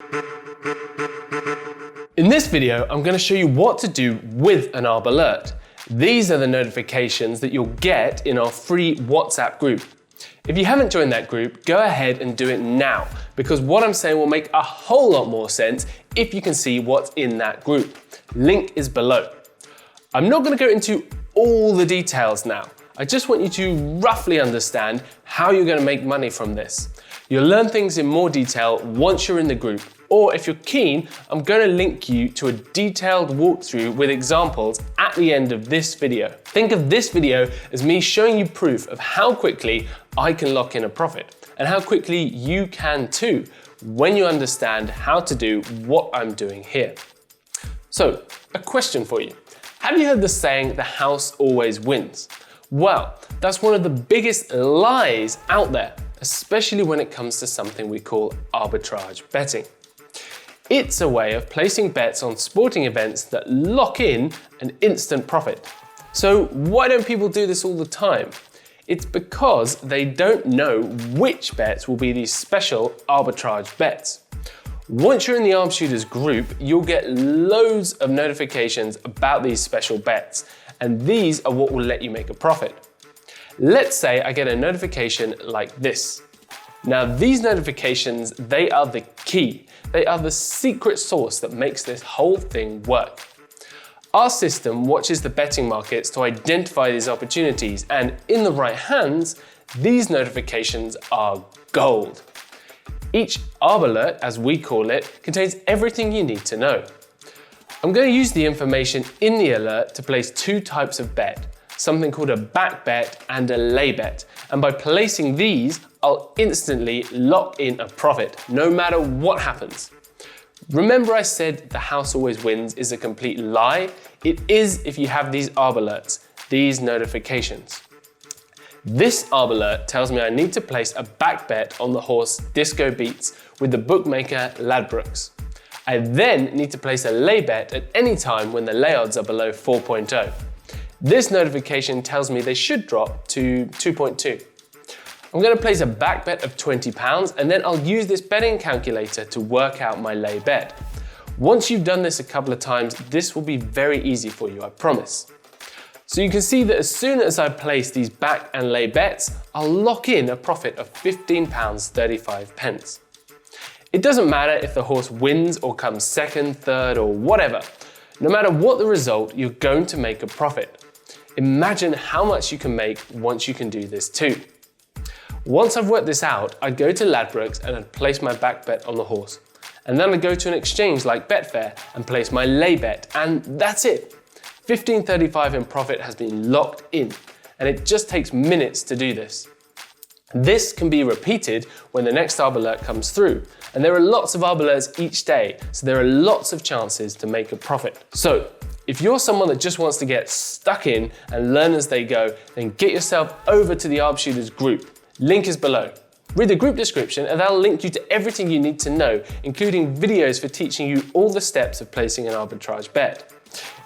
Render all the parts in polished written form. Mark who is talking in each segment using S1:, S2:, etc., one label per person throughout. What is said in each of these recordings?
S1: In this video, I'm going to show you what to do with an Arb Alert. These are the notifications that you'll get in our free WhatsApp group. If you haven't joined that group, go ahead and do it now, because what I'm saying will make a whole lot more sense if you can see what's in that group. Link is below. I'm not going to go into all the details now. I just want you to roughly understand how you're going to make money from this. You'll learn things in more detail once you're in the group, or if you're keen, I'm going to link you to a detailed walkthrough with examples at the end of this video. Think of this video as me showing you proof of how quickly I can lock in a profit, and how quickly you can too when you understand how to do what I'm doing here. So, a question for you. Have you heard the saying, the house always wins? Well, that's one of the biggest lies out there, especially when it comes to something we call arbitrage betting. It's a way of placing bets on sporting events that lock in an instant profit. So why don't people do this all the time? It's because they don't know which bets will be these special arbitrage bets. Once you're in the Arb Shooters group, you'll get loads of notifications about these special bets, and these are what will let you make a profit. Let's say I get a notification like this. Now these notifications, they are the key. They are the secret sauce that makes this whole thing work. Our system watches the betting markets to identify these opportunities, and in the right hands, these notifications are gold. Each Arb Alert, as we call it, contains everything you need to know. I'm going to use the information in the alert to place two types of bet, something called a back bet and a lay bet. And by placing these, I'll instantly lock in a profit, no matter what happens. Remember I said the house always wins is a complete lie? It is if you have these Arb Alerts, these notifications. This Arb Alert tells me I need to place a back bet on the horse Disco Beats with the bookmaker Ladbrokes. I then need to place a lay bet at any time when the lay odds are below 4.0. This notification tells me they should drop to 2.2. I'm going to place a back bet of £20, and then I'll use this betting calculator to work out my lay bet. Once you've done this a couple of times, this will be very easy for you, I promise. So you can see that as soon as I place these back and lay bets, I'll lock in a profit of £15.35. It doesn't matter if the horse wins or comes second, third, or whatever. No matter what the result, you're going to make a profit. Imagine how much you can make once you can do this too. Once I've worked this out, I'd go to Ladbrokes and I'd place my back bet on the horse. And then I'd go to an exchange like Betfair and place my lay bet, and that's it. $15.35 in profit has been locked in, and it just takes minutes to do this. This can be repeated when the next Arb Alert comes through, and there are lots of Arb Alerts each day, so there are lots of chances to make a profit. So, if you're someone that just wants to get stuck in and learn as they go, then get yourself over to the Arb Shooters group. Link is below. Read the group description and that'll link you to everything you need to know, including videos for teaching you all the steps of placing an arbitrage bet.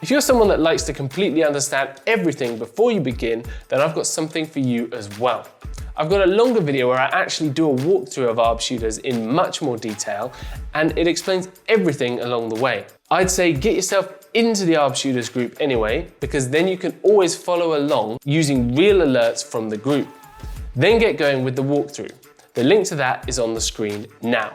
S1: If you're someone that likes to completely understand everything before you begin, then I've got something for you as well. I've got a longer video where I actually do a walkthrough of Arb Shooters in much more detail, and it explains everything along the way. I'd say get yourself into the Arb Shooters group anyway, because then you can always follow along using real alerts from the group. Then get going with the walkthrough. The link to that is on the screen now.